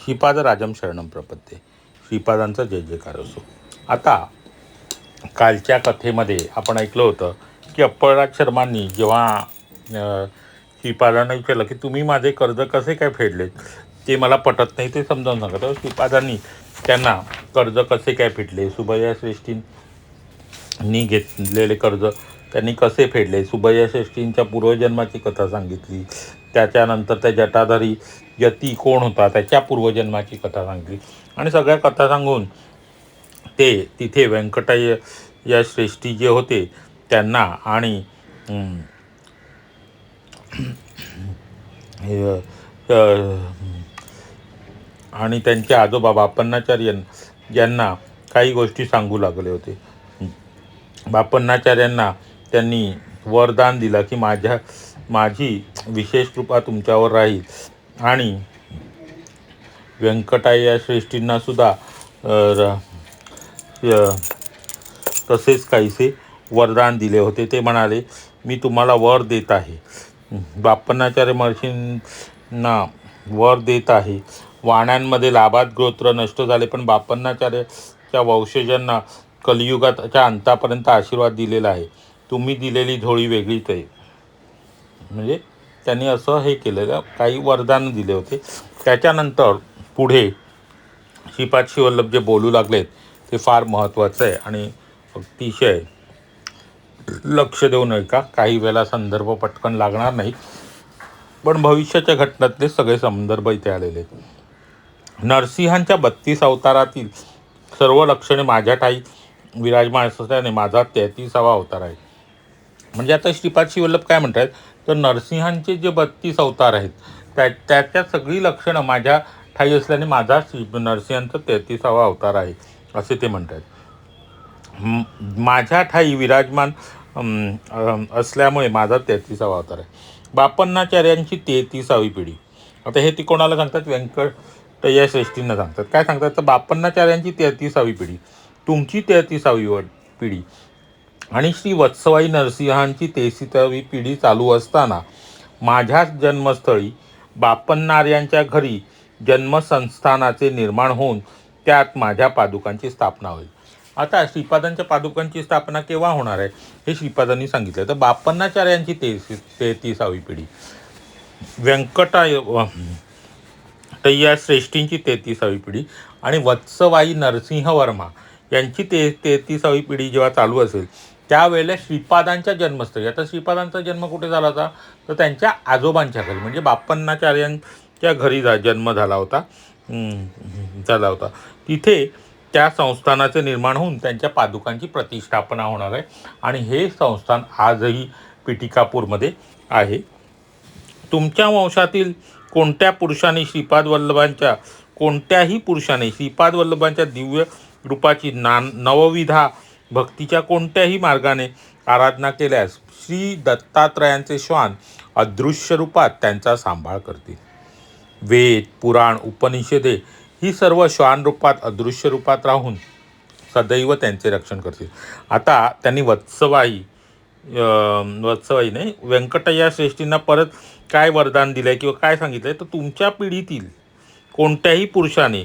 श्रीपादराजम शरणम प्रपद्ये. श्रीपादांचा जय जयकार असो. आता कालच्या कथेमध्ये आपण ऐकलं होतं की अप्पलराज शर्मांनी जेव्हा श्रीपादांना विचारलं की तुम्ही माझे कर्ज कसे काय फेडलेत, ते मला पटत नाही, ते समजावून सांगा. तर श्रीपादांनी त्यांना कर्ज कसे काय फेडले, सुभय्या श्रेष्ठींनी घेतलेले कर्ज त्यांनी कसे फेडले, सुभय्या श्रेष्ठींच्या पूर्वजन्माची कथा सांगितली. त्याच्यानंतर त्या जटाधारी यती कोण होता त्याच्या पूर्वजन्माची कथा सांगितली. आणि सगळ्या कथा सांगून ते तिथे व्यंकटय्य या श्रेष्ठी जे होते त्यांना आणि त्यांचे आजोबा बापन्नाचार्य यांना काही गोष्टी सांगू लागले होते. बापन्नाचार्यांना त्यांनी वरदान दिलं की माझी विशेष कृपा तुमच्यावर राहील. आणि व्यंकटय्य श्रेष्ठींना सुद्धा तसेच काहीसे वरदान दिले होते. ते म्हणाले, मी तुम्हाला वर देत आहे. बापन्नाचार्य महर्षींना वर देत आहे. वाण्यांमध्ये लाभात गोत्र नष्ट झाले, पण बापन्नाचार्याच्या वंशजांना कलियुगाच्या अंतापर्यंत आशीर्वाद दिलेला आहे. तुम्ही दिलेली झोळी वेगळीच आहे. म्हणजे त्यांनी असं हे केलेलं, काही वरदान दिले होते. त्याच्यानंतर पुढे श्रीपाद श्रीवल्लभ जे बोलू लागलेत ते फार महत्त्वाचं आहे आणि अतिशय लक्ष देऊन ऐका. काही वेळेला संदर्भ पटकन लागणार नाही, पण भविष्याच्या घटनातले सगळे संदर्भ इथे आलेले आहेत. नरसिंहांच्या 32 अवतारातील सर्व लक्षणे माझ्या ठाई विराजमान असल्याने माझा 33वा अवतार आहे. म्हणजे आता श्रीपाद श्रीवल्लभ काय म्हणतात, तर नरसिंहांचे जे 32 अवतार आहेत त्याच्या सगळी लक्षणं माझ्या ठाई असल्याने माझा नरसिंहांचा 33वा अवतार आहे असे ते म्हणतात. माझ्या ठाई विराजमान असल्यामुळे माझा 33वा अवतार आहे. बापन्नाचार्यांची 33वी पिढी. आता हे ती कोणाला सांगतात, व्यंकटय्य श्रेष्ठींना सांगतात. काय सांगतात, तर बापन्नाचार्यांची 33वी पिढी, तुमची 33वी पिढी आणि श्री वत्सवाई नरसिंहांची 33वी पिढी चालू असताना माझ्याच जन्मस्थळी बापन्नार्यांच्या घरी जन्मसंस्थानाचे निर्माण होऊन त्यात माझ्या पादुकांची स्थापना होईल. आता श्रीपादांच्या पादुकांची स्थापना केव्हा होणार आहे हे श्रीपादांनी सांगितलं. तर बापन्नाचार्यांची 33वी पिढी, व्यंकटय्य श्रेष्ठींची 33वी पिढी आणि वत्सवाई नरसिंहवर्मा यांची 33वी पिढी जेव्हा चालू असेल त्यावेळेला श्रीपादांच्या जन्मस्थळी. आता श्रीपादांचा जन्म कुठे झाला होता, तर त्यांच्या आजोबांच्या घरी म्हणजे बापन्नाचार्यांच्या घरी जन्म झाला होता. तिथे त्या संस्थानाचे निर्माण होऊन त्यांच्या पादुकांची प्रतिष्ठापना होणार आहे. आणि हे संस्थान आजही पिटिकापूरमध्ये आहे. तुमच्या वंशातील कोणत्या पुरुषाने श्रीपाद वल्लभांच्या दिव्य रूपाची नवविधा भक्तीच्या कोणत्याही मार्गाने आराधना केल्यास श्री दत्तात्रयांचे श्वान अदृश्य रूपात त्यांचा सांभाळ करतील. वेद, पुराण, उपनिषदे ही सर्व श्वान रूपात अदृश्य रूपात राहून सदैव त्यांचे रक्षण करतील. आता त्यांनी वत्सवाई नाही व्यंकटय्य श्रेष्ठींना परत काय वरदान दिलं आहे किंवा काय सांगितलं आहे, तर तुमच्या पिढीतील कोणत्याही पुरुषाने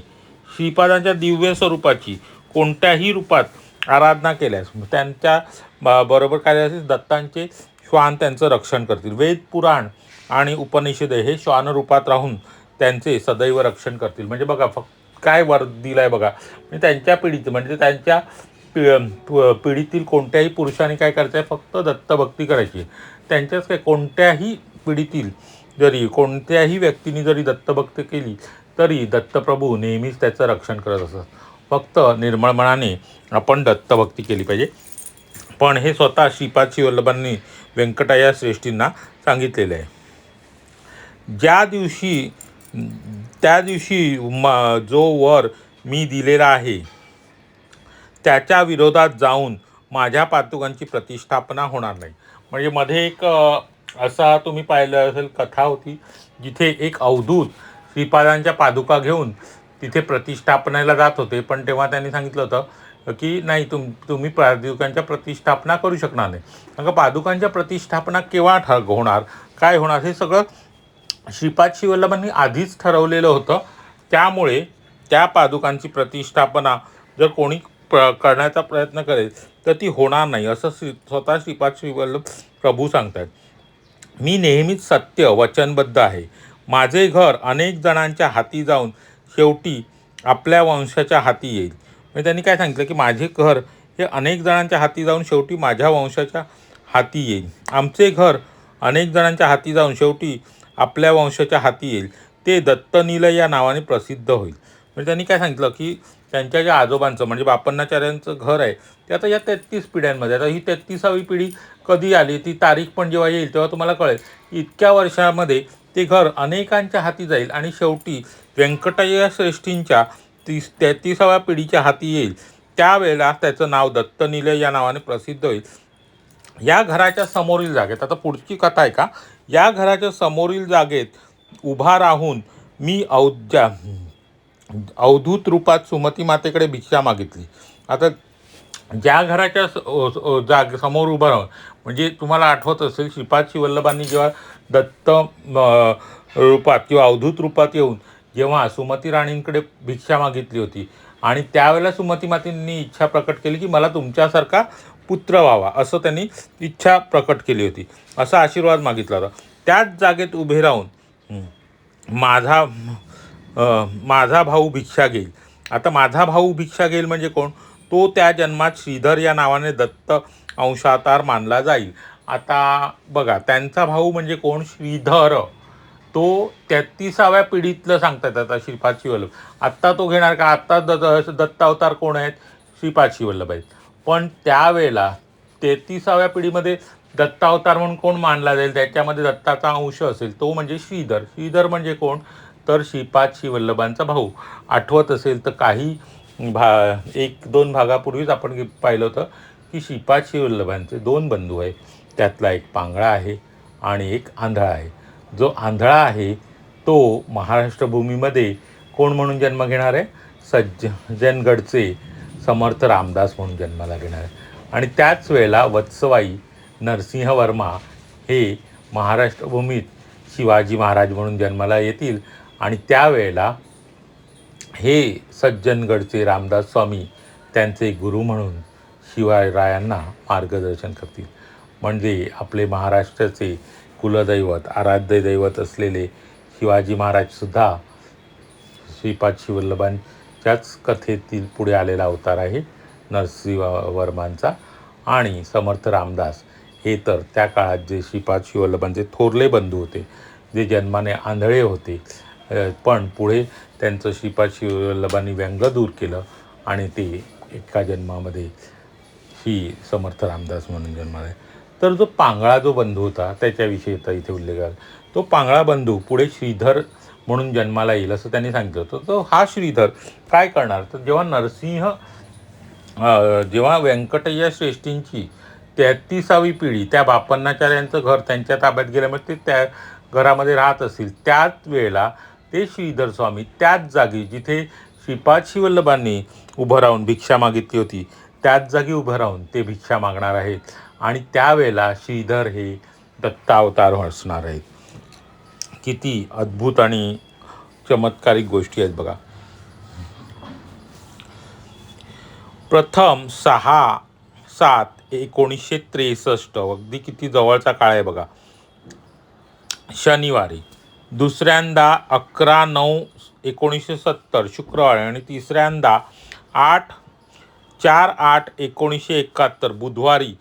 श्रीपादांच्या दिव्य स्वरूपाची कोणत्याही रूपात आराधना केल्यास त्यांच्या बरोबर काय असेल, दत्तांचे श्वान त्यांचं रक्षण करतील. वेद, पुराण आणि उपनिषदे हे श्वान रूपात राहून त्यांचे सदैव रक्षण करतील. म्हणजे बघा फक्त काय वर दिलं आहे बघा. म्हणजे त्यांच्या पिढीचं म्हणजे त्यांच्या पिढीतील कोणत्याही पुरुषाने काय करायचं आहे, फक्त दत्तभक्ती करायची. त्यांच्याच काय कोणत्याही पिढीतील जरी कोणत्याही व्यक्तीने जरी दत्तभक्ती केली तरी दत्तप्रभू नेहमीच त्याचं रक्षण करत असतात. फक्त निर्मळ मनाने आपण दत्तभक्ती केली पाहिजे. पण हे स्वतः श्रीपाद श्रीवल्लभांनी व्यंकटय्य श्रेष्ठींना सांगितलेलं आहे. त्या दिवशी जो वर मी दिलेला आहे त्याच्या विरोधात जाऊन माझ्या पादुकांची प्रतिष्ठापना होणार नाही. म्हणजे मध्ये एक असा तुम्ही पाहिलं असेल कथा होती, जिथे एक अवधूत श्रीपादांच्या पादुका घेऊन तिथे प्रतिष्ठापनेला जात होते. पण तेव्हा त्यांनी सांगितलं होतं की नाही, तुम्ही पादुकांच्या प्रतिष्ठापना करू शकणार नाही. कारण पादुकांच्या प्रतिष्ठापना केव्हा होणार, काय होणार हे सगळं श्रीपाद श्रीवल्लभांनी आधीच ठरवलेलं होतं. त्यामुळे त्या पादुकांची प्रतिष्ठापना जर कोणी करण्याचा प्रयत्न करेल तर ती होणार नाही, असं स्वतः श्रीपाद श्रीवल्लभ प्रभू सांगतात. मी नेहमीच सत्य वचनबद्ध आहे. माझे घर अनेक जणांच्या हाती जाऊन शेवटी आपल्या वंशाच्या हाती येईल. म्हणजे त्यांनी काय सांगितलं की माझे घर हे अनेक जणांच्या हाती जाऊन शेवटी माझ्या वंशाच्या हाती येईल. आमचे घर अनेक जणांच्या हाती जाऊन शेवटी आपल्या वंशाच्या हाती येईल. ते दत्तनिलय या नावाने प्रसिद्ध होईल. म्हणजे त्यांनी काय सांगितलं की त्यांच्या ज्या आजोबांचं म्हणजे बापन्नाचार्यांचं घर आहे ते आता या 33 पिढ्यांमध्ये, आता ही 33वी पिढी कधी आली ती तारीख पण जेव्हा येईल तेव्हा तुम्हाला कळेल. इतक्या वर्षामध्ये ते घर अनेकांच्या हाती जाईल आणि शेवटी व्यंकटय्य श्रेष्ठींच्या 33व्या पिढीच्या हाती येईल. त्यावेळेला त्याचं नाव दत्तनिलय या नावाने प्रसिद्ध होईल. या घराच्या समोरील जागेत, आता पुढची कथा आहे का, या घराच्या समोरील जागेत उभा राहून मी अवधूत रूपात सुमती मातेकडे भिक्षा मागितली. आता ज्या घराच्या समोर उभं राहून, म्हणजे तुम्हाला आठवत असेल श्रीपाद श्रीवल्लभांनी जेव्हा दत्त रूपात किंवा अवधूत रूपात येऊन जेव्हा सुमती राणींकडे भिक्षा मागितली होती आणि त्यावेळेला सुमती मातेंनी इच्छा प्रकट केली की मला तुमच्यासारखा पुत्र व्हावा, असं त्यांनी इच्छा प्रकट केली होती, असा आशीर्वाद मागितला होता. त्याच जागेत उभे राहून माझा भाऊ भिक्षा घेईल. आता माझा भाऊ भिक्षा घेईल म्हणजे कोण, तो त्या जन्मात श्रीधर या नावाने दत्त अंशावतार मानला जाईल. आता बघा त्यांचा भाऊ म्हणजे कोण, श्रीधर. तो 33व्या पिढीतलं सांगतात आता श्रीपाद श्रीवल्लभ. आत्ता तो घेणार का, आत्ता दत्त अवतार कोण आहेत, श्रीपाद श्रीवल्लभ आहेत. पण त्यावेळेला 33व्या पिढीमध्ये दत्तावतार म्हणून कोण मानला जाईल, त्याच्यामध्ये दत्ताचा अंश असेल तो म्हणजे श्रीधर. श्रीधर म्हणजे कोण, तर श्रीपाद श्रीवल्लभांचा भाऊ. आठवत असेल तर काही 1-2 भागापूर्वीच आपण पाहिलं होतं की श्रीपाद श्रीवल्लभांचे 2 बंधू आहेत. त्यातला एक पांगळा आहे आणि एक आंधळा आहे. जो आंधळा आहे तो महाराष्ट्र भूमीमध्ये कोण म्हणून जन्म घेणार आहे, सज्जनगडचे समर्थ रामदास म्हणून जन्माला घेणार आहे. आणि त्याच वेळेला वत्सवाई नरसिंहवर्मा हे महाराष्ट्र भूमीत शिवाजी महाराज म्हणून जन्माला येतील. आणि त्यावेळेला हे सज्जनगडचे रामदास स्वामी त्यांचे गुरु म्हणून शिवरायांना मार्गदर्शन करतील. म्हणजे आपले महाराष्ट्राचे कुलदैवत आराध्य दैवत असलेले शिवाजी महाराजसुद्धा श्रीपाद श्रीवल्लभांच्याच कथेतील पुढे आलेला अवतार आहे नरसिंहवर्मांचा. आणि समर्थ रामदास हे तर त्या काळात जे श्रीपाद श्रीवल्लभांचे थोरले बंधू होते, जे जन्माने आंधळे होते, पण पुढे त्यांचं श्रीपाद श्रीवल्लभांनी व्यंग दूर केलं आणि ते एका जन्मामध्ये श्री समर्थ रामदास म्हणून जन्माला. तर जो पांगळा जो बंधू होता त्याच्याविषयी आता इथे उल्लेख आहे. तो पांगळा बंधू पुढे श्रीधर म्हणून जन्माला येईल असं त्यांनी सांगितलं होतं. तो हा श्रीधर काय करणार, तर जेव्हा व्यंकटय्य श्रेष्ठींची 33वी पिढी त्या बापन्नाचार्यांचं घर त्यांच्या ताब्यात गेल्यामुळे ते त्या घरामध्ये राहत असतील, त्याच वेळेला ते श्रीधर स्वामी त्याच जागी जिथे श्रीपाद श्रीवल्लभांनी उभं राहून भिक्षा मागितली होती त्याच जागी उभं राहून ते भिक्षा मागणार आहेत. आणि त्यावेळेला श्रीधर हे दत्तावतार असणार आहेत. किती अद्भुत आणि चमत्कारिक गोष्टी आहेत बघा. प्रथम 6/7/1963, अगदी किती जवळचा काळ आहे बघा, शनिवारी. दुसऱ्यांदा 11/9/1970 शुक्रवारी. आणि तिसऱ्यांदा 4/8/1971 बुधवारी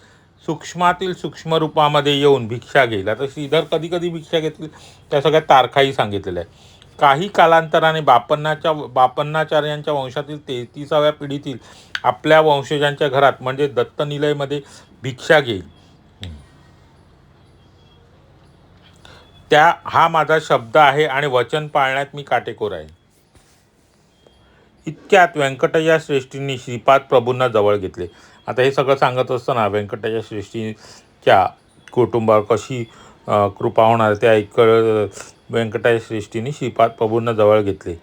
सूक्ष्मातील सूक्ष्म रूपामध्ये येऊन भिक्षा घेईल. आता श्रीधर कधी कधी भिक्षा घेतील त्या सगळ्या तारखाही सांगितलेल्या आहे. काही कालांतराने बापन्नाचार्यांच्या वंशातील 33व्या पिढीतील आपल्या वंशजांच्या घरात म्हणजे दत्तनिलयमध्ये भिक्षा घेईल. हा माझा शब्द आहे आणि वचन पाळण्यात मी काटेकोर आहे. इतक्यात व्यंकटय्या श्रेष्ठींनी श्रीपाद प्रभूंना जवळ घेतले. आता हे सगळं सांगत असताना व्यंकटय्या श्रेष्ठीच्या कुटुंबावर कशी कृपा होणार त्या व्यंकटय्या श्रेष्ठींनी श्रीपाद प्रभूंना जवळ घेतले.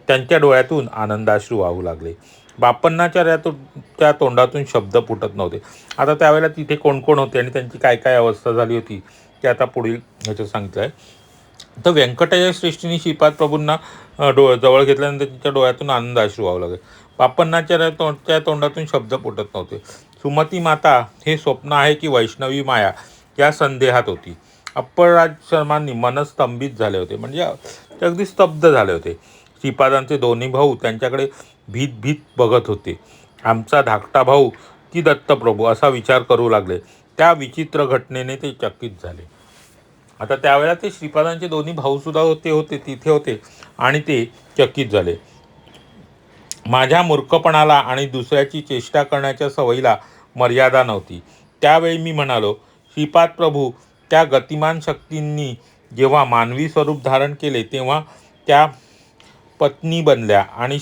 त्यांच्या डोळ्यातून आनंदाश्रू वाहू लागले. बापन्नाचार्याच्या तोंडातून शब्द फुटत नव्हते. आता त्यावेळेला तिथे कोण कोण होते आणि त्यांची काय काय अवस्था झाली होती ते आता पुढील ह्याच्यात सांगितलं आहे. तर व्यंकटाच्या श्रेष्ठीने श्रीपाद प्रभूंना जवळ घेतल्यानंतर तिच्या डोळ्यातून आनंद अश्रू वाहू लागले. बापन्नाच्या त्या तोंडातून शब्द फुटत नव्हते. सुमती माता हे स्वप्न आहे की वैष्णवी माया या संदेहात होती. अप्पराज शर्मांनी मन स्तंभित झाले होते, म्हणजे ते अगदी स्तब्ध झाले होते. श्रीपादांचे दोन्ही भाऊ त्यांच्याकडे भीत भीत बघत होते. आमचा धाकटा भाऊ की दत्तप्रभू असा विचार करू लागले. त्या विचित्र घटनेने ते चकित झाले. आता त्यावेळेला ते श्रीपादांचे दोन्ही भाऊसुद्धा तिथे होते आणि ते चकित झाले. माझ्या मूर्खपणाला आणि दुसऱ्याची चेष्टा करण्याच्या सवयीला मर्यादा नव्हती. त्यावेळी मी म्हणालो, श्रीपाद प्रभू त्या गतिमान शक्तींनी जेव्हा मानवी स्वरूप धारण केले तेव्हा त्या पत्नी बनल्या आणि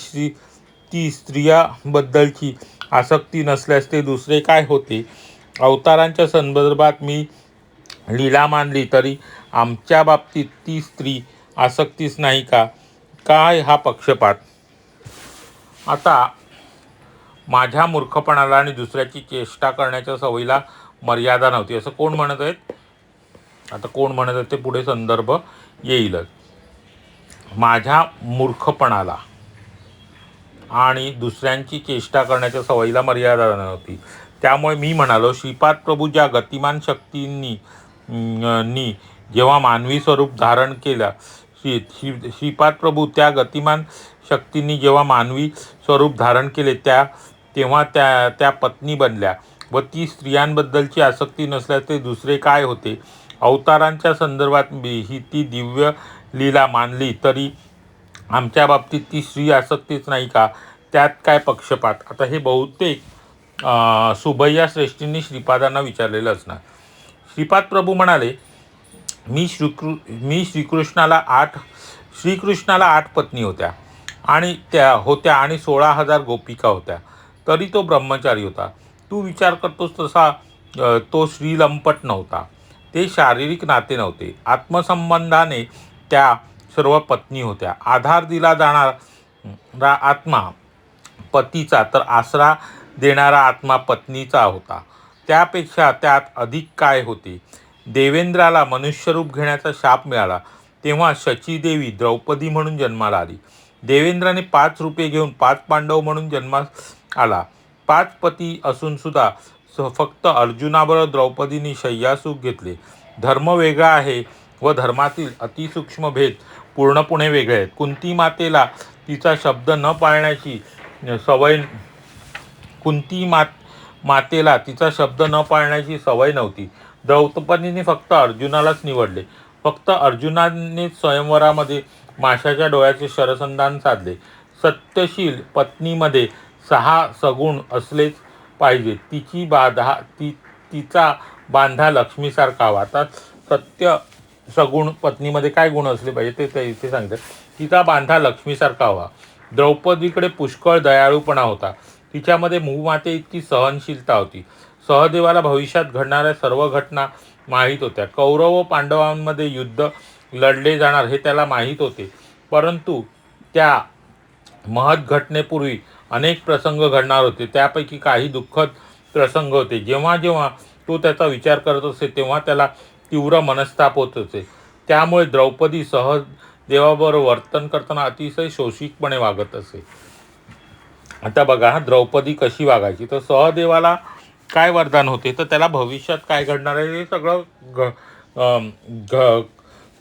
ती स्त्रियाबद्दलची आसक्ती नसल्यास ते दुसरे काय होते? अवतारांच्या संदर्भात मी लीला मानली तरी आमच्या बाबतीत ती स्त्री आसक्तीच नाही का? काय हा पक्षपात? आता माझ्या मूर्खपणाला आणि दुसऱ्याची चेष्टा करण्याच्या सवयीला मर्यादा नव्हती असं कोण म्हणत आहेत? आता कोण म्हणत आहेत ते पुढे संदर्भ येईलच. माझ्या मूर्खपणाला आणि दुसऱ्यांची चेष्टा करण्याच्या सवयीला मर्यादा नव्हती. त्यामुळे मी म्हणालो, श्रीपाद प्रभू ज्या गतिमान शक्तींनी जेव्हा मानवी स्वरूप धारण केलं श्रीपाद प्रभू त्या गतिमान शक्तींनी जेव्हा मानवी स्वरूप धारण केले तेव्हा त्या पत्नी बनल्या व ती स्त्रियांबद्दलची आसक्ती नसल्यास ते दुसरे काय होते? अवतारांच्या संदर्भात ही ती दिव्य लीला मानली तरी आमच्या बाबतीत ती स्त्री आसक्तीच नाही का? त्यात काय पक्षपात? आता हे बहुतेक सुभय्या श्रेष्ठींनी श्रीपादांना विचारलेलं असणार. श्रीपाद प्रभू म्हणाले, मी श्रीकृष्णाला 8 पत्नी होत्या आणि 16,000 गोपिका होत्या, तरी तो ब्रह्मचारी होता. तू विचार करतोस तसा तो श्रीलंपट नव्हता. ते शारीरिक नाते नव्हते. आत्मसंबंधाने त्या सर्व पत्नी होत्या. आधार दिला जाणारा आत्मा पतीचा तर आसरा देणारा आत्मा पत्नीचा होता. त्यापेक्षा त्यात अधिक काय होते? देवेंद्राला मनुष्यरूप घेण्याचा शाप मिळाला तेव्हा शचीदेवी द्रौपदी म्हणून जन्माला आली. देवेंद्राने 5 रूपे घेऊन 5 पांडव म्हणून जन्मास आला. 5 पती असून सुद्धा फक्त अर्जुनाबरोबर द्रौपदीने शय्यासुख घेतले. धर्म वेगळा आहे व धर्मातील अतिसूक्ष्म भेद पूर्णपणे वेगळे आहेत. कुंती मातेला तिचा शब्द न पाळण्याची सवय नव्हती. द्रौपदीने फक्त अर्जुनालाच निवडले. फक्त अर्जुनानेच स्वयंवरामध्ये माशाच्या डोळ्याचे शरसंधान साधले. सत्यशील पत्नीमध्ये 6 सगुण असलेच पाहिजे. तिचा बांधा लक्ष्मीसारखा हवा. आता सत्य सगुण पत्नीमध्ये काय गुण असले पाहिजे ते इथे सांगतात. तिचा बांधा लक्ष्मीसारखा हवा. द्रौपदीकडे पुष्कळ दयाळूपणा होता. तिच्यामध्ये मूमाते इतकी सहनशीलता होती. सहदेवाला भविष्यात घडणाऱ्या सर्व घटना माहीत होत्या. कौरव व पांडवांमध्ये युद्ध लढले जाणार हे त्याला माहीत होते, परंतु त्या महत् घटनेपूर्वी अनेक प्रसंग घडणार होते. त्यापैकी काही दुःखद प्रसंग होते. जेव्हा जेव्हा तो त्याचा विचार करत असे तेव्हा त्याला तीव्र मनस्ताप होत असे. त्यामुळे द्रौपदी सहदेवाबरोबर वर्तन करताना अतिशय शोषिकपणे वागत असे. आता बघा द्रौपदी कशी वागायची. तर सहदेवाला काय वरदान होते? तर त्याला भविष्यात काय घडणार आहे हे सगळं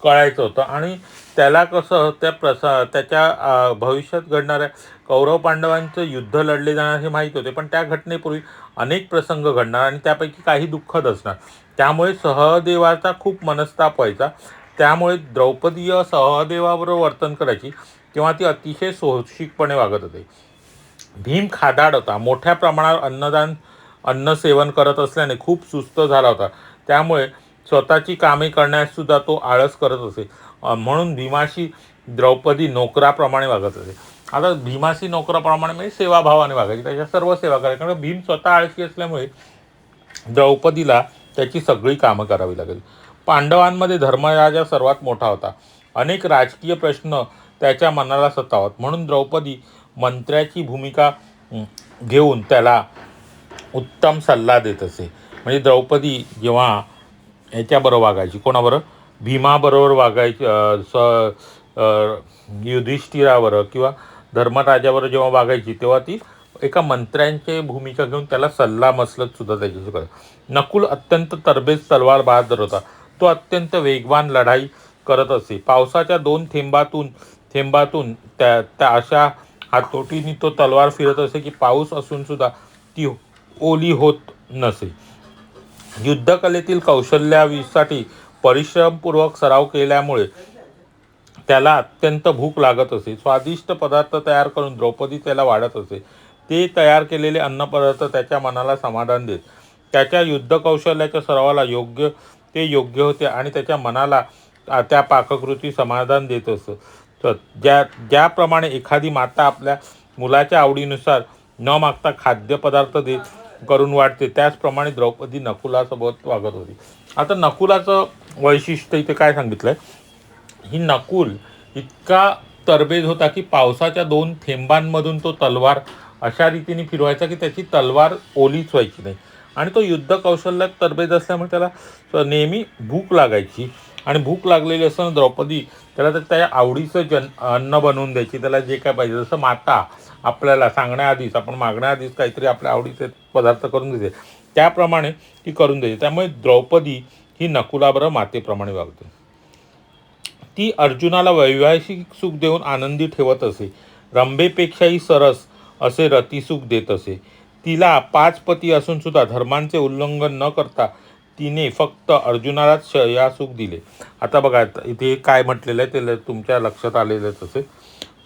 कळायचं होतं आणि त्याला कसं त्याच्या भविष्यात घडणाऱ्या कौरव पांडवांचं युद्ध लढले जाणार हे माहीत होते, पण त्या घटनेपूर्वी अनेक प्रसंग घडणार आणि त्यापैकी काही दुःखद असणार. त्यामुळे सहदेवाचा खूप मनस्ताप व्हायचा. त्यामुळे द्रौपदी सहदेवाबरोबर वर्तन करायची तेव्हा ती अतिशय शोषिकपणे वागत होते. भीम खादाड होता. मोठ्या प्रमाणावर अन्न सेवन करत असल्याने खूप सुस्त झाला होता. त्यामुळे स्वतःची कामे करण्याससुद्धा तो आळस करत असे. म्हणून भीमाशी द्रौपदी नोकराप्रमाणे वागत असे. आता भीमाशी नोकराप्रमाणे म्हणजे सेवाभावाने वागायची, त्याच्या सर्व सेवा करायची. कारण भीम स्वतः आळशी असल्यामुळे द्रौपदीला त्याची सगळी कामं करावी लागली. पांडवांमध्ये धर्मराजा सर्वात मोठा होता. अनेक राजकीय प्रश्न त्याच्या मनाला सतावत, म्हणून द्रौपदी मंत्र्याची भूमिका घेऊन त्याला उत्तम सल्ला देत असे. म्हणजे द्रौपदी जेव्हा याच्याबरोबर वागायची, कोणाबरोबर? भीमाबरोबर वागायची युधिष्ठिरावर किंवा धर्मराजावर जेव्हा वागायची तेव्हा ती एका मंत्र्यांची भूमिका घेऊन त्याला सल्ला मसलत सुद्धा त्याच्याशी करत. नकुल अत्यंत तरबेज तलवार बहादर होता. तो अत्यंत वेगवान लढाई करत असे. पावसाच्या दोन थेंबातून त्या अशा हातोटीने तो तलवार फिरत असे की पाऊस असून सुद्धा ती ओली होत नसे. युद्धकलेतील कौशल्यासाठी परिश्रमपूर्वक सराव केल्यामुळे त्याला अत्यंत भूक लागत असे. स्वादिष्ट पदार्थ तयार करून द्रौपदी त्याला वाढत असे. ते तयार केलेले अन्नपदार्थ त्याच्या मनाला समाधान देत. त्याच्या युद्धकौशल्याच्या सरावाला योग्य होते आणि त्याच्या मनाला त्या पाककृती समाधान देत असत. ज्याप्रमाणे एखादी माता आपल्या मुलाच्या आवडीनुसार न मागता खाद्यपदार्थ करून वाटते, त्याचप्रमाणे द्रौपदी नकुलासोबत वागत होती. आता नकुलाचं वैशिष्ट्य इथे काय सांगितलंय, ही नकुल इतका तरबेज होता की पावसाच्या दोन थेंबांमधून तो तलवार अशा रीतीने फिरवायचा की त्याची तलवार ओलीच व्हायची नाही. आणि तो युद्ध कौशल्यात तरबेज असल्यामुळे त्याला नेहमी भूक लागायची. आणि भूक लागलेली असताना द्रौपदी त्याला त्याच्या आवडीचं अन्न बनवून द्यायची. त्याला जे काय पाहिजे, जसं माता आपल्याला सांगण्याआधीच, आपण मागण्याआधीच काहीतरी आपल्या आवडीचे पदार्थ करून देते, त्याप्रमाणे ती करून देते. त्यामुळे द्रौपदी ही नकुलाबरोबर मातेप्रमाणे वागते. ती अर्जुनाला वैवाहिक सुख देऊन आनंदी ठेवत असे. रंभेपेक्षाही सरस असे रतिसुख देत असे. तिला 5 पती असून सुद्धा धर्मांचे उल्लंघन न करता तिने फक्त अर्जुनालाच शय्यासुख दिले. आता बघा इथे काय म्हटलेलं आहे ते तुमच्या लक्षात आलेलंच असेल.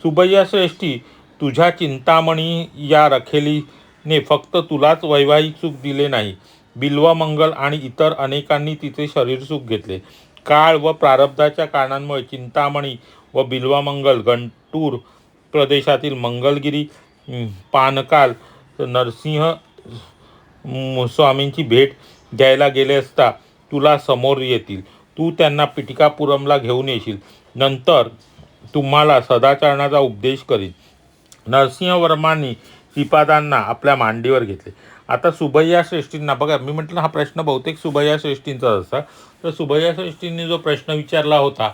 सुबैया श्रेष्ठी, तुझ्या चिंतामणी या रखेलीने फक्त तुलाच वैवाहिक सुख दिले नाही, बिल्वमंगल आणि इतर अनेकांनी तिचे शरीरसुख घेतले. काळ व प्रारब्धाच्या कारणांमुळे चिंतामणी व बिल्वमंगल गंटूर प्रदेशातील मंगलगिरी पानकाल नरसिंह स्वामींची भेट द्यायला गेले असता तुला समोर येतील. तू त्यांना पिटिकापुरमला घेऊन येशील. नंतर तुम्हाला सदाचरणाचा उपदेश करीन. नरसिंहवर्मांनी श्रीपादांना आपल्या मांडीवर घेतले. आता सुबैया श्रेष्ठींना बघा, मी म्हटलं हा प्रश्न बहुतेक सुबैया श्रेष्ठींचा असता. तर सुबैया श्रेष्ठींनी जो प्रश्न विचारला होता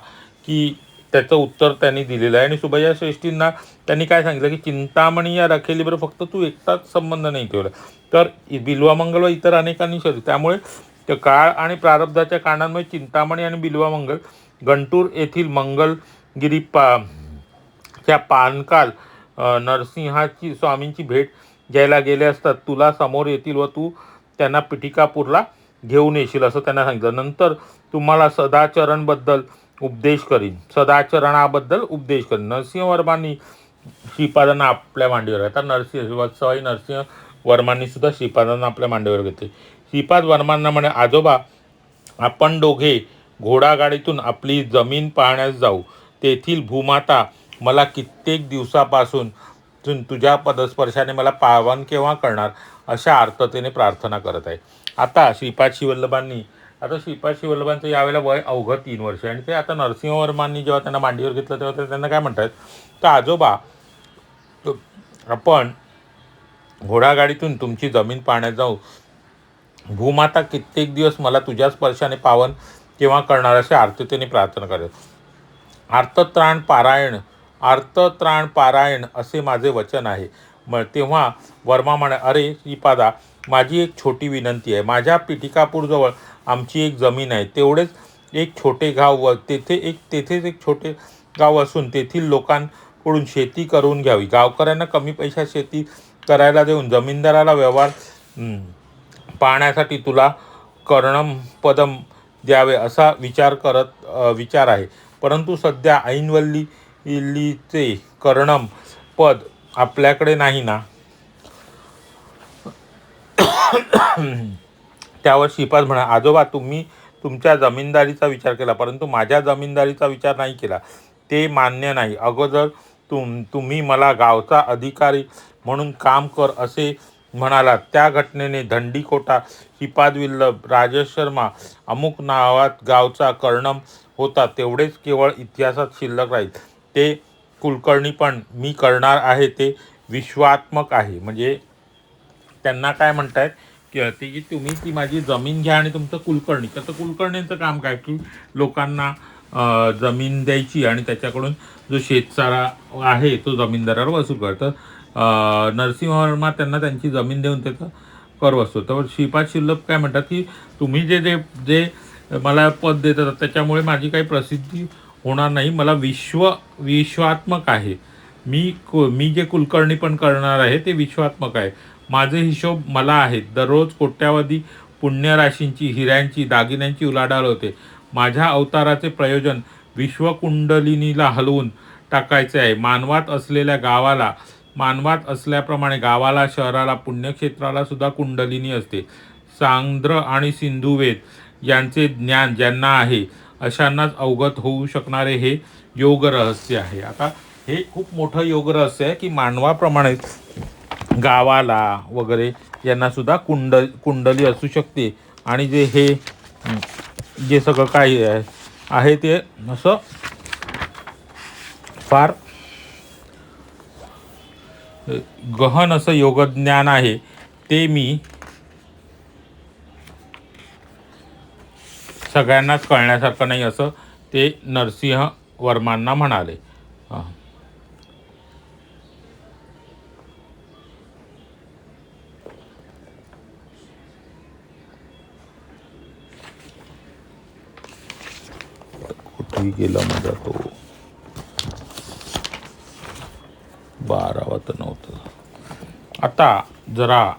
की त्याचं उत्तर त्यांनी दिलेलं आहे. आणि सुबैया श्रेष्ठींना त्यांनी काय सांगितलं की चिंतामणी या रखेलीबरोबर फक्त तू एकटाच संबंध नाही ठेवला, तर बिल्वमंगल व इतर अनेकांनी शरीर. त्यामुळे ते काळ आणि प्रारब्धाच्या कारणांमुळे चिंतामणी आणि बिल्वमंगल गंटूर येथील मंगलगिरी च्या पानकाल नरसिंहाची स्वामींची भेट घ्यायला गेले असतात तुला समोर येतील व तू त्यांना पिटिकापूरला घेऊन येशील असं त्यांना सांगितलं. नंतर तुम्हाला सदाचरणबद्दल उपदेश करीन. नरसिंहवर्मांनी श्रीपादांना आपल्या मांडीवर. आता वत्सवाई नरसिंहवर्मांनी सुद्धा श्रीपादांना आपल्या मांडीवर घेतले. श्रीपाद वर्मांना म्हणे, आजोबा आपण दोघे घोडागाडीतून आपली जमीन पाहण्यास जाऊ. तेथील भूमाता मला कित्येक दिवसापासून तुझ्या पदस्पर्शाने मला पावन केव्हा करणार अशा आर्ततेने प्रार्थना करत आहे. आता श्रीपाद शिवल्लभांचं यावेळेला वय अवघं 3 वर्ष आणि ते आता नरसिंहवर्मांनी जेव्हा त्यांना मांडीवर घेतलं तेव्हा ते त्यांना काय म्हणतात, तर आजोबा आपण घोडागाडीतून तुमची जमीन पाहण्यात जाऊ. भूमाता कित्येक दिवस मला तुझ्या स्पर्शाने पावन केव्हा करणार अशा आर्ततेने प्रार्थना करत. आर्तत्राण पारायण असे माझे वचन आहे. तेव्हा वर्मा म्हणे, अरे श्रीपादा, माझी एक छोटी विनंती आहे. माझ्या पिटिकापूरजवळ आमची एक जमीन आहे. तेवढेच एक छोटे गाव व तेथेच एक छोटे गाव असून तेथील लोकांकडून शेती करून घ्यावी. गावकऱ्यांना कमी पैशात शेती करायला देऊन जमीनदाराला व्यवहार पाहण्यासाठी तुला कर्णमपदम द्यावे असा विचार आहे. परंतु सध्या ऐनवल्लीचे कर्णम पद आपल्याकडे नाही ना. त्यावर श्रीपाद म्हणा, आजोबा तुम्ही तुमच्या जमीनदारीचा विचार केला, परंतु माझ्या जमीनदारीचा विचार नाही केला. ते मान्य नाही. अगोदर तुम्ही मला गावचा अधिकारी म्हणून काम कर असे म्हणालात. त्या घटनेने धंडीकोटा श्रीपादवल्लभ राजशर्मा अमुक नावात गावचा कर्णम होता तेवढेच केवळ इतिहासात शिल्लक राहील. ते कुलकर्णी पण मी करणार आहे ते विश्वात्मक आहे. म्हणजे त्यांना काय म्हणतायत ते की तुम्ही ती माझी जमीन घ्या आणि तुमचं कुलकर्णी. तर कुलकर्णींचं काम काय की लोकांना जमीन द्यायची आणि त्याच्याकडून जो शेतसारा आहे तो जमीनदारावर वसूल करतात. नरसिंहवर्मा त्यांना त्यांची जमीन देऊन त्याचा कर वसतो. तर श्रीपाद शिल्लक काय म्हणतात की तुम्ही जे जे जे मला पद देतात त्याच्यामुळे माझी काही प्रसिद्धी होणार नाही. मला विश्वात्मक आहे. मी जे कुलकर्णी पण करणार आहे ते विश्वात्मक आहे. माझे हिशोब मला आहेत. दररोज कोट्यावधी पुण्यराशींची, हिऱ्यांची, दागिन्यांची उलाढाल होते. माझ्या अवताराचे प्रयोजन विश्वकुंडलिनीला हलवून टाकायचे आहे. मानवात असल्याप्रमाणे गावाला, शहराला, पुण्यक्षेत्राला सुद्धा कुंडलिनी असते. सांद्र आणि सिंधुवेद यांचे ज्ञान ज्यांना आहे अशांनाच अवगत होऊ शकणारे हे योग रहस्य आहे. आता हे खूप मोठं योग रहस्य आहे की मानवाप्रमाणे गावाला वगैरे यांना सुद्धा कुंडली असू शकते आणि जे सगळं काही आहे ते असं फार गहन असं योगज्ञान आहे. ते मी सगळ्यांनाच कळण्यासारखं नाही असं ते नरसिंह वर्मांना म्हणाले. कुठेही गेला माझा तो 12वा तर नव्हतं. आता जरा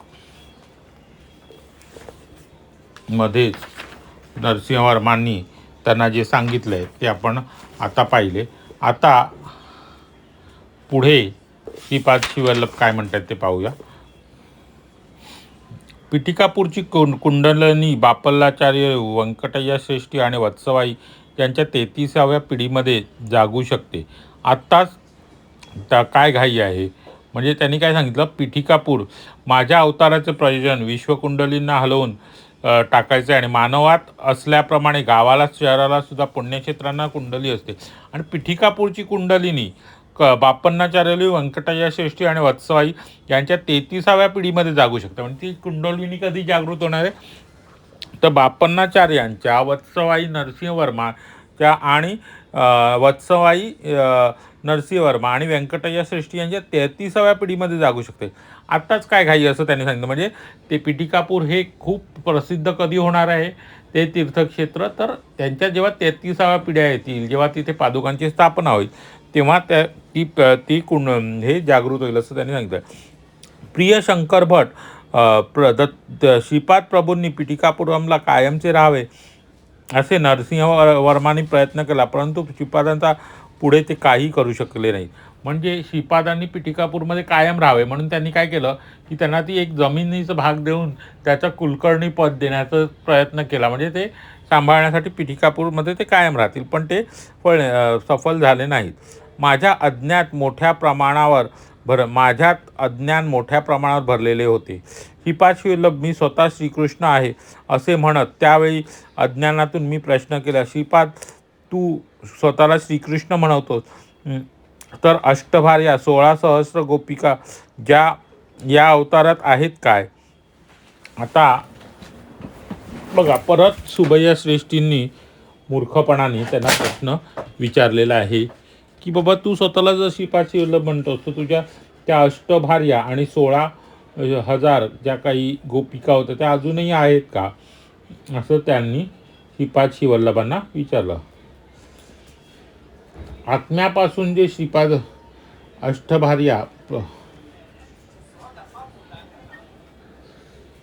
मध्येच नरसिंहवर्मांनी त्यांना जे सांगितलं आहे ते आपण आता पाहिले. आता पुढे श्रीपाद श्रीवल्लभ काय म्हणतात ते पाहूया. पिठिकापूरची कुंडलिनी बापल्लाचार्य, व्यंकटय्या श्रेष्ठी आणि वत्सवाई यांच्या 33व्या पिढीमध्ये जागू शकते. आत्ताच काय घाई आहे. म्हणजे त्यांनी काय सांगितलं, पिठिकापूर माझ्या अवताराचे प्रयोजन विश्वकुंडलींना हलवून टाकायचे आणि मानवात असल्याप्रमाणे गावाला, शहराला सुद्धा पुण्यक्षेत्रांना कुंडली असते. आणि पिठिकापूरची कुंडलिनी बापन्नाचार्य, व्यंकटय्या श्रेष्ठी आणि वत्सवाई यांच्या 33व्या पिढीमध्ये जागू शकते. म्हणजे ती कुंडलिनी कधी जागृत होणार आहे तर बापन्नाचार्यांच्या, वत्सवाई नरसिंहवर्माच्या आणि वत्सवाई नरसिंहवर्मा आणि व्यंकटय्या श्रेष्ठी यांच्या 33व्या पिढीमध्ये जागू शकते. आत्ताच काय घाई असं त्यांनी सांगितलं. म्हणजे ते पिठिकापूर हे खूप प्रसिद्ध कधी होणार आहे ते तीर्थक्षेत्र तर त्यांच्या जेव्हा 33व्या पिढ्या येतील, जेव्हा तिथे पादुकांची स्थापना होईल तेव्हा ती हे जागृत होईल असं त्यांनी सांगितलं. प्रिय शंकर भट श्रीपाद प्रभूंनी पिठिकापुरमला कायमचे राहावे असे नरसिंहवर्मांनी प्रयत्न केला, परंतु श्रीपादांचा पुढे ते काही करू शकले नाही. म्हणजे श्रीपादांनी पिठिकापूरमध्ये कायम राहावे म्हणून त्यांनी काय केलं की त्यांना ती एक जमिनीचा भाग देऊन त्याचं कुलकर्णी पद देण्याचा प्रयत्न केला. म्हणजे ते सांभाळण्यासाठी पिठिकापूरमध्ये ते कायम राहतील, पण ते सफल झाले नाहीत. माझ्यात अज्ञान मोठ्या प्रमाणावर भरलेले होते. श्रीपाद श्रीवल्लभ मी स्वतः श्रीकृष्ण आहे असे म्हणत त्यावेळी अज्ञानातून मी प्रश्न केला, श्रीपाद तू स्वतःला श्रीकृष्ण म्हणवतोस तर अष्टभार्या 16 सहस्र गोपिका या अवतारात आहेत काय. आता बघा परत सुबैया श्रेष्ठींनी मूर्खपणाने त्यांना प्रश्न विचारलेला आहे की बाबा तू स्वतःला जर श्रीपाद श्रीवल्लभ म्हणतोस तर तुझ्या त्या अष्टभार्या आणि 16,000 ज्या काही गोपिका होत्या त्या अजूनही आहेत का असं त्यांनी श्रीपाद श्रीवल्लभांना विचारलं. आत्म्यापासून जे श्रीपाद अष्टभार्या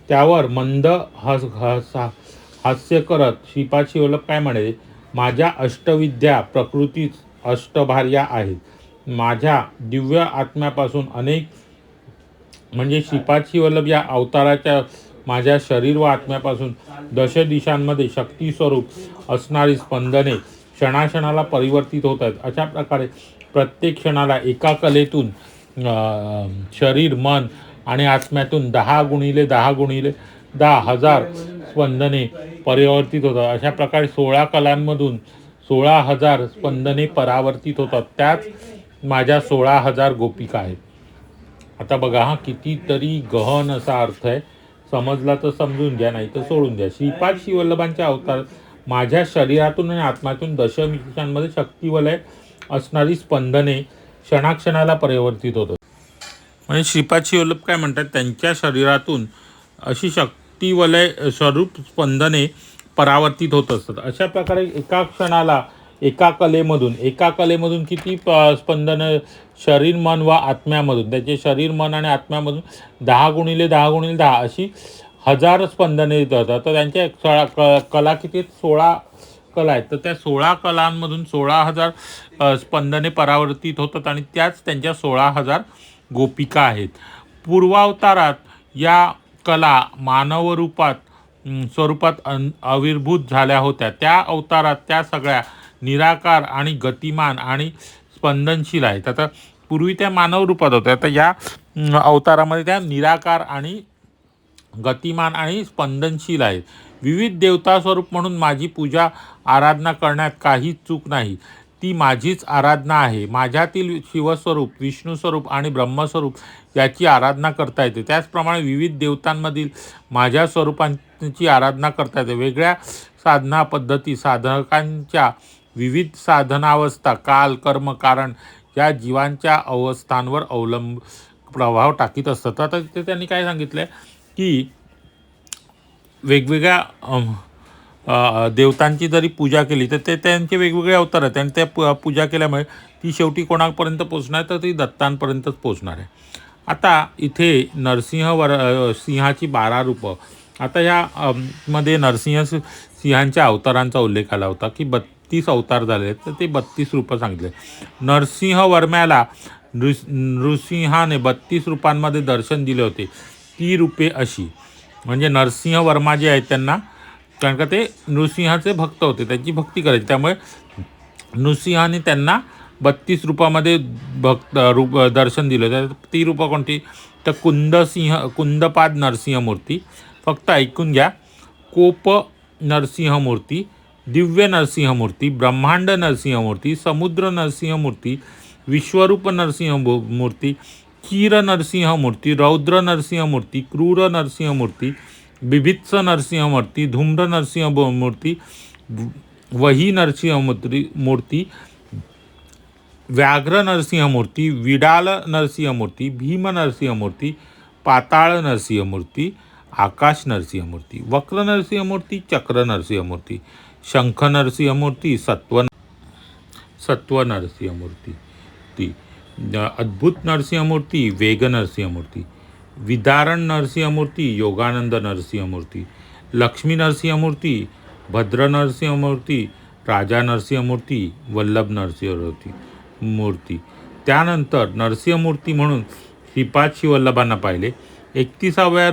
त्यावर मंद हास्य करत श्रीपाद श्रीवल्लभ काय म्हणाले, माझ्या अष्टविद्या प्रकृतीच अष्टभार्या आहेत. माझ्या दिव्य आत्म्यापासून अनेक म्हणजे श्रीपाद श्रीवल्लभ या अवताराच्या माझ्या शरीर व आत्म्यापासून दश दिशांमध्ये शक्ती स्वरूप असणारी स्पंदने क्षणाक्षणाला परिवर्तित होत आहेत. अशा प्रकारे प्रत्येक क्षणाला एका कलेतून शरीर, मन आणि आत्म्यातून 10x10x10,000 स्पंदने परिवर्तित होतात. अशा प्रकारे 16 कलांमधून 16,000 स्पंदने परावर्तित होतात. त्यात माझ्या 16,000 गोपिका आहेत. आता बघा हा कितीतरी गहन असा अर्थ आहे. समजला तर समजून घ्या, नाही तर सोडून द्या. श्रीपाद श्रीवल्लभांचे अवतार माझ्या शरीरातून आणि आत्म्यातून दशमिशांमध्ये शक्तिवलय असणारी स्पंदने क्षणाक्षणाला परिवर्तित होतात. म्हणजे श्रीपाद श्रीवल्लभ काय म्हणतात, त्यांच्या शरीरातून अशी शक्तिवलय स्वरूप स्पंदने परावर्तित होत असतात. अशा प्रकारे एका क्षणाला एका कलेमधून किती स्पंदनं शरीर मन व आत्म्यामधून, त्याचे शरीर मन आणि आत्म्यामधून 10x10x10 अशी 1000 स्पंदने येत होतात. तर त्यांच्या कला किती आहेत, 16 कला आहेत. तर त्या 16 कलांमधून 16,000 स्पंदने परावर्तित होतात आणि त्याच त्यांच्या 16,000 गोपिका आहेत. पूर्वावतारात या कला मानव स्वरूपात आविर्भूत झाल्या होत्या. त्या अवतारात त्या सगळ्या निराकार आणि गतिमान आणि स्पंदनशील आहेत. आता पूर्वी त्या मानव रूपात होत्या, आता या अवतारामध्ये त्या निराकार आणि गतिमान आणि स्पंदनशील आहेत. विविध देवता स्वरूप म्हणून माझी पूजा आराधना करण्यात काहीच चूक नाही. ती माझीच आराधना आहे. माझ्यातील शिवस्वरूप, विष्णुस्वरूप आणि ब्रह्मस्वरूप याची आराधना करता येते. त्याचप्रमाणे विविध देवतांमधील माझ्या स्वरूपांची आराधना करता येते. वेगळ्या साधना पद्धती साधकांच्या विविध साधनावस्था, काल, कर्म, कारण या जीवांच्या अवस्थांवर प्रभाव टाकीत असतात. आता ते त्यांनी काय सांगितलं आहे की वेगवेगळ्या देवतांची जरी पूजा केली तर ते त्यांचे वेगवेगळे अवतार आहेत आणि त्या पूजा केल्यामुळे ती शेवटी कोणापर्यंत पोचणार, तर ती दत्तांपर्यंतच पोचणार आहे. आता इथे सिंहाची 12 रूपं. आता ह्या मध्ये सिंहांच्या अवतारांचा उल्लेख आला होता की 32 अवतार झाले, तर ते 32 रूपं सांगितले. नरसिंह वर्म्याला नृसिंहाने 32 रूपांमध्ये दर्शन दिले होते. ती रूपे अशी, म्हणजे नरसिंह वर्मा जे आहेत त्यांना, कारण का ते नृसिंहाचे भक्त होते, त्यांची भक्ती करायची, त्यामुळे नृसिंहाने त्यांना 32 रूपामध्ये दर्शन दिलं होतं. ती रूपं कोणती, तर कुंदपाद नरसिंहमूर्ती, फक्त ऐकून घ्या, कोप नरसिंहमूर्ती, दिव्य नरसिंहमूर्ती, ब्रह्मांड नरसिंहमूर्ती, समुद्र नरसिंहमूर्ती, विश्वरूप नरसिंहमूर्ती, क्षीर नरसिंहमूर्ती, रौद्र नरसिंहमूर्ती, क्रूर नरसिंहमूर्ती, बिभित्स नरसिंहमूर्ती, धूम्र नरसिंहमूर्ती, वही नरसिंहमूर्ती, व्याघ्र नरसिंहमूर्ती, विडाल नरसिंहमूर्ती, भीम नरसिंहमूर्ती, पाताळ नरसिंहमूर्ती, आकाश नरसिंहमूर्ती, वक्र नरसिंहमूर्ती, चक्र नरसिंहमूर्ती, शंख नरसिंहमूर्ती, सत्व नरसिंहमूर्ती, अद्भुत नरसिंहमूर्ती, वेग नरसिंहमूर्ती, विदारण नरसिंहमूर्ती, योगानंद नरसिंहमूर्ती, लक्ष्मी नरसिंहमूर्ती, भद्र नरसिंहमूर्ती, राजा नरसिंहमूर्ती, वल्लभ नरसिंहमूर्ती. त्यानंतर नरसिंहमूर्ती म्हणून श्रीपाद श्रीवल्लभांना पाहिले. 31व्या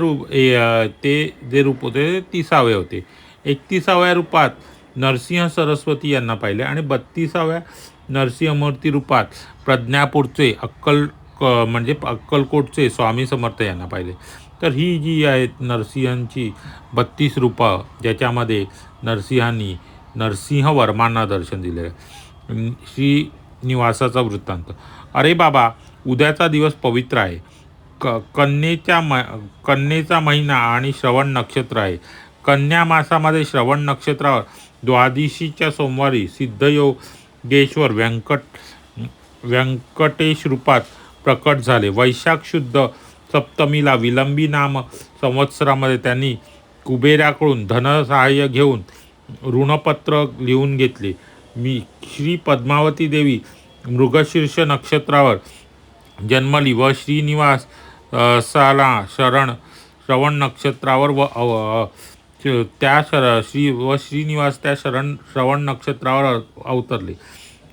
ते जे रूप होते ते 30वे होते. 31व्या रूपात नरसिंह सरस्वती यांना पाहिले आणि 32व्या नरसिंहमूर्ती रूपात प्रज्ञापूरचे म्हणजे अक्कलकोटचे स्वामी समर्थ यांना पाहिले. तर ही जी आहेत नरसिंहांची 32 रूपं, ज्याच्यामध्ये नरसिंहांनी नरसिंह वर्मांना दर्शन दिले. श्रीनिवासाचा वृत्तांत. अरे बाबा, उद्याचा दिवस पवित्र आहे. कन्येचा महिना आणि श्रवण नक्षत्र आहे. कन्या मासामध्ये श्रवण नक्षत्रावर द्वादशीच्या सोमवारी सिद्धयोगेश्वर व्यंकटेश रूपात प्रकट झाले. वैशाख शुद्ध सप्तमीला विलंबी नाम संवत्सरामध्ये त्यांनी कुबेराकडून धनसहाय्य घेऊन ऋणपत्र लिहून घेतले. श्री पद्मावती देवी मृगशीर्ष नक्षत्रावर जन्मली व श्रीनिवास श्रवण नक्षत्रावर श्रीनिवास त्या श्रवण नक्षत्रावर अवतरले.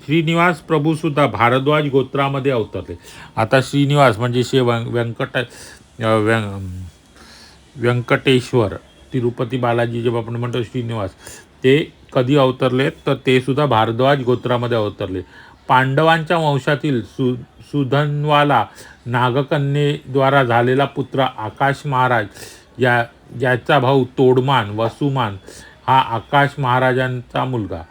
श्रीनिवास प्रभूसुद्धा भारद्वाज गोत्रामध्ये अवतरले. आता श्रीनिवास म्हणजे व्यंकटेश्वर, तिरुपती बालाजी जेव्हा आपण म्हणतो श्रीनिवास, ते कधी अवतरले, तर ते सुद्धा भारद्वाज गोत्रामध्ये अवतरले. पांडवांच्या वंशातील सुधन्वाला नागकन्येद्वारा झालेला पुत्र आकाश महाराज, याचा भाऊ तोडमान वसुमान हा आकाश महाराजांचा मुलगा.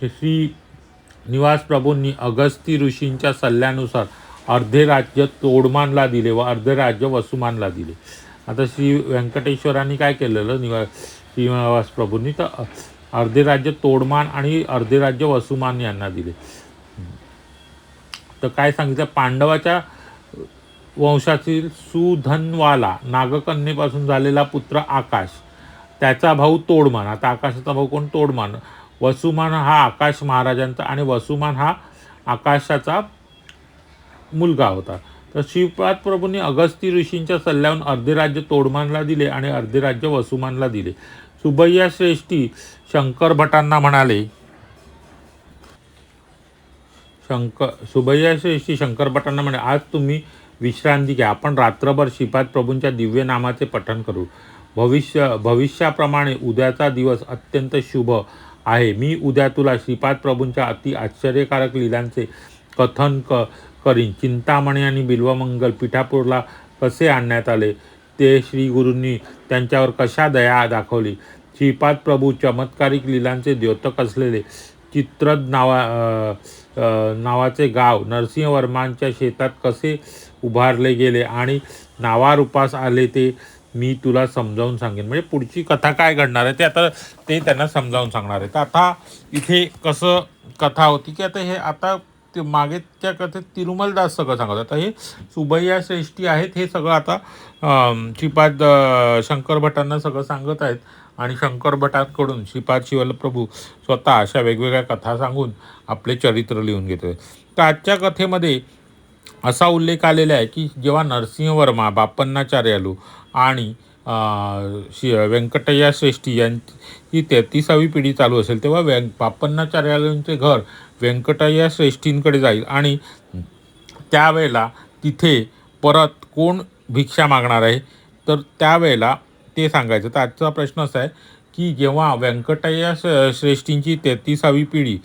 श्रीनिवास प्रभूंनी अगस्ती ऋषींच्या सल्ल्यानुसार अर्धे राज्य तोडमानला दिले व अर्धे राज्य वसुमानला दिले. आता श्री व्यंकटेश्वरांनी काय केलेलं श्रीनिवास प्रभूंनी, तर अर्धे राज्य तोडमान आणि अर्धे राज्य वसुमान यांना दिले. तर काय सांगितलं, पांडवाच्या वंशातील सुधन्वाला नागकन्येपासून झालेला पुत्र आकाश, त्याचा भाऊ तोडमान. आता आकाशाचा भाऊ कोण? तोडमान. वसुमान हा आकाश महाराजांचा आणि वसुमान हा आकाशाचा मुलगा होता. तर श्रीपाद प्रभूंनी अगस्ती ऋषींच्या सल्ल्यावरून अर्धे राज्य तोडमानला दिले आणि अर्धे राज्य वसुमानला दिले. सुबैया श्रेष्ठी शंकर भटांना म्हणाले, सुबैया श्रेष्ठी शंकर भटांना म्हणे, आज तुम्ही विश्रांती घ्या, आपण रात्रभर श्रीपाद प्रभूंच्या दिव्य नामाचे पठण करू. भविष्याप्रमाणे उद्याचा दिवस अत्यंत शुभ आहे. मी उद्या तुला श्रीपाद प्रभूंच्या अति आश्चर्यकारक लीलांचे कथन करीन. चिंतामणी आणि बिल्वमंगल पिठापूरला कसे आणण्यात आले, ते श्री गुरूंनी त्यांच्यावर कशा दया दाखवली. श्रीपाद प्रभू चमत्कारिक लीलांचे द्योतक असलेले चित्रद नावाचे गाव नरसिंहवर्मांच्या शेतात कसे उभारले गेले आणि नावारूपास आले ते मी तुला समजावून सांगेन. म्हणजे पुढची कथा काय घडणार आहे ते आता ते त्यांना समजावून सांगणार आहे. तर आता इथे कसं कथा होती की आता हे आता ते मागेच्या कथेत तिरुमलदास सगळं सांगत. आता हे सुबैया श्रेष्ठी आहेत, हे सगळं आता श्रीपाद शंकर भटांना सगळं सांगत आहेत आणि शंकर भटांकडून श्रीपाद शिवल्लभ प्रभू स्वतः अशा वेगवेगळ्या कथा सांगून आपले चरित्र लिहून घेतले. तर आजच्या कथेमध्ये असा उल्लेख आलेला आहे की जेव्हा नरसिंहवर्मा, बापन्नाचार्यालू आणि व्यंकटय्या श्रेष्ठी यांची 33वी पिढी चालू असेल, तेव्हा बापन्नाचार्यालूंचे घर व्यंकटय्या श्रेष्ठींकडे जाईल आणि त्यावेळेला तिथे परत कोण भिक्षा मागणार आहे, तर त्यावेळेला ते सांगायचं. तर आजचा प्रश्न असा आहे की जेव्हा व्यंकटय्या श्रेष्ठींची 33वी पिढी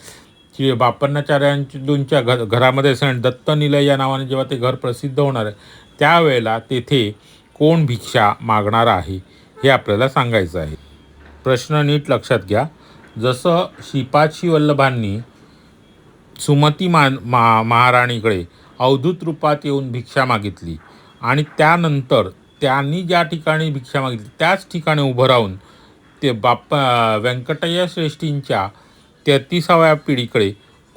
बापन्नाचार्यांच्या घरामध्ये असेल, दत्तनिलय या नावाने जेव्हा ते घर प्रसिद्ध होणार आहे, त्यावेळेला तेथे कोण भिक्षा मागणार आहे हे आपल्याला सांगायचं आहे. प्रश्न नीट लक्षात घ्या. जसं श्रीपाद श्रीवल्लभांनी सुमती महाराणीकडे अवधूत रूपात येऊन भिक्षा मागितली आणि त्यानंतर त्यांनी ज्या ठिकाणी भिक्षा मागितली त्याच ठिकाणी उभं राहून ते व्यंकटय्या श्रेष्ठींच्या 33व्या पिढीकडे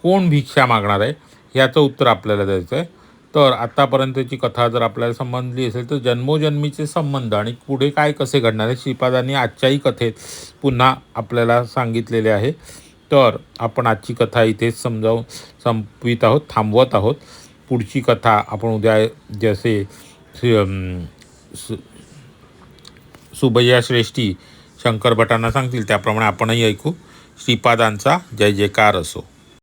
कोण भिक्षा मागणार आहे ह्याचं उत्तर आपल्याला द्यायचं आहे. तर आत्तापर्यंतची कथा जर आपल्याला समजली असेल तर जन्मोजन्मीचे संबंध आणि पुढे काय कसे घडणार आहे श्रीपादांनी आजच्याही कथेत पुन्हा आपल्याला सांगितलेले आहे. तर आपण आजची कथा इथेच संपवित आहोत, थांबवत आहोत. पुढची कथा आपण उद्या जसे सुबैया श्रेष्ठी शंकर भटांना सांगतील त्याप्रमाणे आपणही ऐकू. श्रीपादांचा जय जयकार असो.